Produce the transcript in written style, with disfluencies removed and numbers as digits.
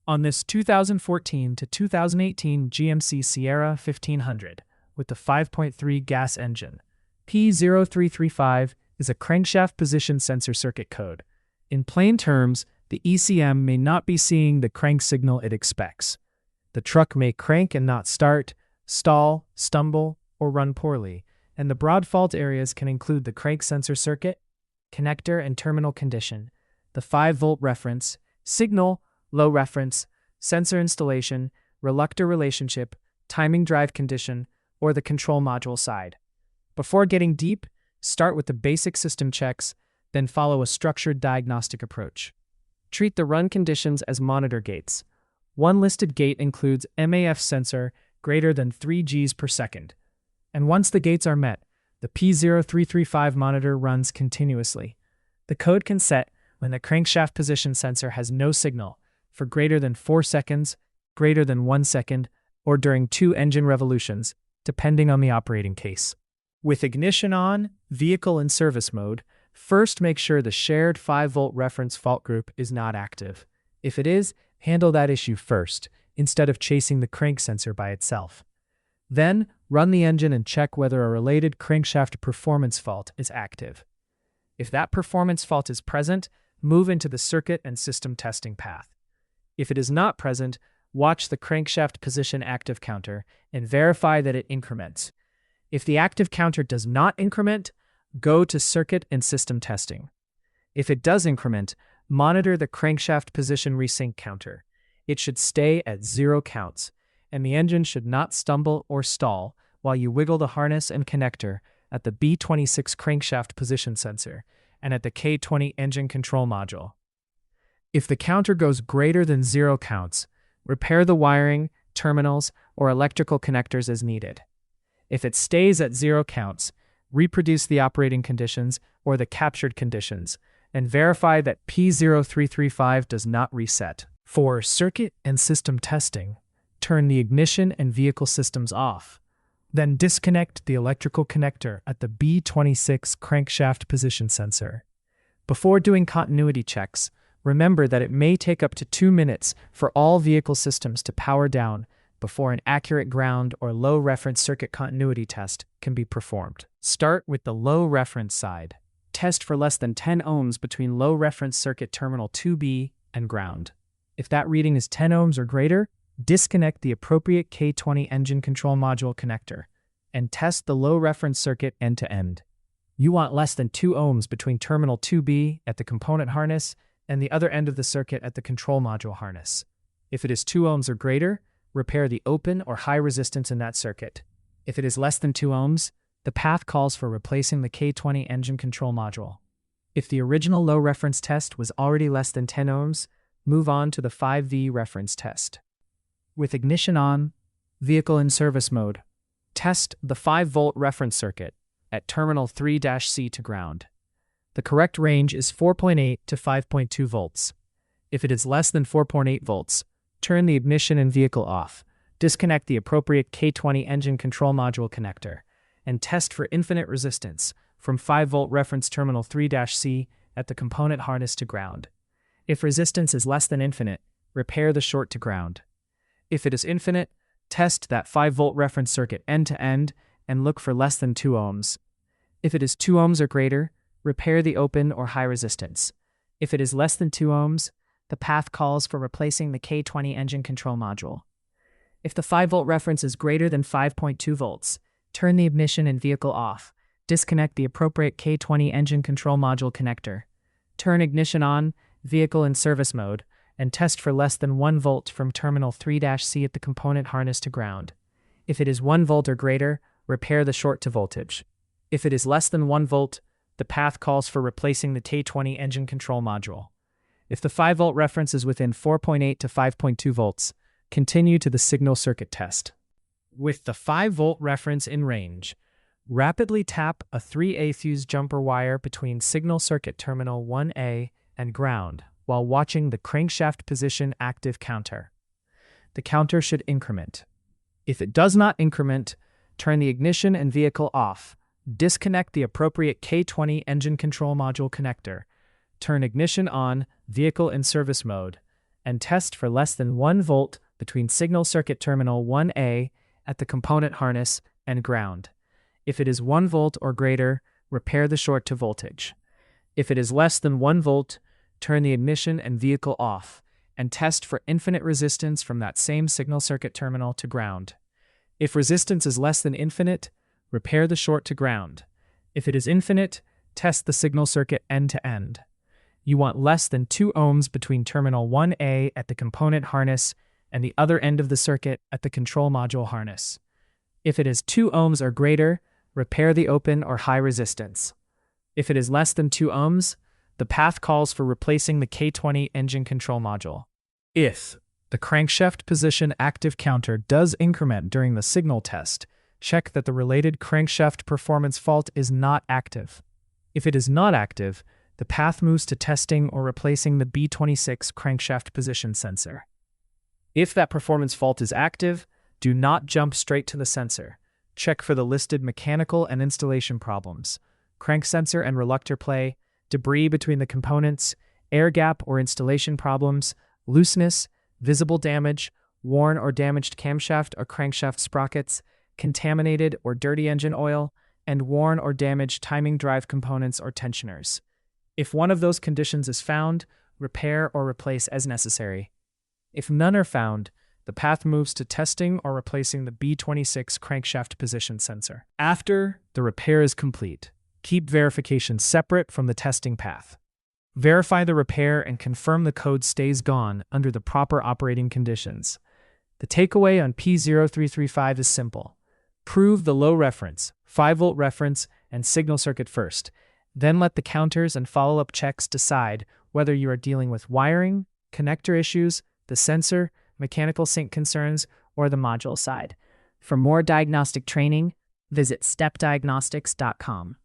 On this 2014 to 2018 GMC Sierra 1500 with the 5.3 gas engine, P0335 is a crankshaft position sensor circuit code. In plain terms, the ECM may not be seeing the crank signal it expects. The truck may crank and not start, stall, stumble, or run poorly, and the broad fault areas can include the crank sensor circuit, connector and terminal condition, the 5-volt reference, signal, low reference, sensor installation, reluctor relationship, timing drive condition, or the control module side. Before getting deep, start with the basic system checks, then follow a structured diagnostic approach. Treat the run conditions as monitor gates. One listed gate includes MAF sensor greater than 3 Gs per second. And once the gates are met, the P0335 monitor runs continuously. The code can set when the crankshaft position sensor has no signal for greater than 4 seconds, greater than 1 second, or during 2 engine revolutions, depending on the operating case. With ignition on, vehicle in service mode, first make sure the shared 5-volt reference fault group is not active. If it is, handle that issue first, instead of chasing the crank sensor by itself. Then, run the engine and check whether a related crankshaft performance fault is active. If that performance fault is present, move into the circuit and system testing path. If it is not present, watch the crankshaft position active counter and verify that it increments. If the active counter does not increment, go to circuit and system testing. If it does increment, monitor the crankshaft position resync counter. It should stay at 0 counts, and the engine should not stumble or stall while you wiggle the harness and connector at the B26 crankshaft position sensor and at the K20 engine control module. If the counter goes greater than 0 counts, repair the wiring, terminals, or electrical connectors as needed. If it stays at 0 counts, reproduce the operating conditions or the captured conditions, and verify that P0335 does not reset. For circuit and system testing, turn the ignition and vehicle systems off. Then disconnect the electrical connector at the B26 crankshaft position sensor. Before doing continuity checks, remember that it may take up to 2 minutes for all vehicle systems to power down before an accurate ground or low reference circuit continuity test can be performed. Start with the low reference side. Test for less than 10 ohms between low reference circuit terminal 2B and ground. If that reading is 10 ohms or greater, disconnect the appropriate K20 engine control module connector and test the low reference circuit end to end. You want less than 2 ohms between terminal 2B at the component harness and the other end of the circuit at the control module harness. If it is 2 ohms or greater, repair the open or high resistance in that circuit. If it is less than 2 ohms, the path calls for replacing the K20 engine control module. If the original low reference test was already less than 10 ohms, move on to the 5V reference test. With ignition on, vehicle in service mode, test the 5-volt reference circuit at terminal 3-C to ground. The correct range is 4.8 to 5.2 volts. If it is less than 4.8 volts, turn the ignition and vehicle off, disconnect the appropriate K20 engine control module connector, and test for infinite resistance from 5-volt reference terminal 3-C at the component harness to ground. If resistance is less than infinite, repair the short to ground. If it is infinite, test that 5-volt reference circuit end to end and look for less than 2 ohms. If it is 2 ohms or greater, repair the open or high resistance. If it is less than 2 ohms, the path calls for replacing the K20 engine control module. If the 5-volt reference is greater than 5.2 volts, turn the ignition and vehicle off. Disconnect the appropriate K20 engine control module connector. Turn ignition on, vehicle in service mode, and test for less than 1 volt from terminal 3-C at the component harness to ground. If it is 1 volt or greater, repair the short to voltage. If it is less than 1 volt, the path calls for replacing the K20 engine control module. If the 5-volt reference is within 4.8 to 5.2 volts, continue to the signal circuit test. With the 5-volt reference in range, rapidly tap a 3A fuse jumper wire between signal circuit terminal 1A and ground while watching the crankshaft position active counter. The counter should increment. If it does not increment, turn the ignition and vehicle off. Disconnect the appropriate K20 engine control module connector. Turn ignition on, vehicle in service mode, and test for less than 1 volt between signal circuit terminal 1A at the component harness and ground. If it is 1 volt or greater, repair the short to voltage. If it is less than 1 volt, turn the ignition and vehicle off, and test for infinite resistance from that same signal circuit terminal to ground. If resistance is less than infinite, repair the short to ground. If it is infinite, test the signal circuit end to end. You want less than 2 ohms between terminal 1A at the component harness and the other end of the circuit at the control module harness. If it is 2 ohms or greater, repair the open or high resistance. If it is less than 2 ohms, the path calls for replacing the K20 engine control module. If the crankshaft position active counter does increment during the signal test, check that the related crankshaft performance fault is not active. If it is not active, the path moves to testing or replacing the B26 crankshaft position sensor. If that performance fault is active, do not jump straight to the sensor. Check for the listed mechanical and installation problems: crank sensor and reluctor play, debris between the components, air gap or installation problems, looseness, visible damage, worn or damaged camshaft or crankshaft sprockets, contaminated or dirty engine oil, and worn or damaged timing drive components or tensioners. If one of those conditions is found, repair or replace as necessary. If none are found, the path moves to testing or replacing the B26 crankshaft position sensor. After the repair is complete, keep verification separate from the testing path. Verify the repair and confirm the code stays gone under the proper operating conditions. The takeaway on P0335 is simple. Prove the low reference, 5-volt reference, and signal circuit first. Then let the counters and follow-up checks decide whether you are dealing with wiring, connector issues, the sensor, mechanical sync concerns, or the module side. For more diagnostic training, visit stepdiagnostics.com.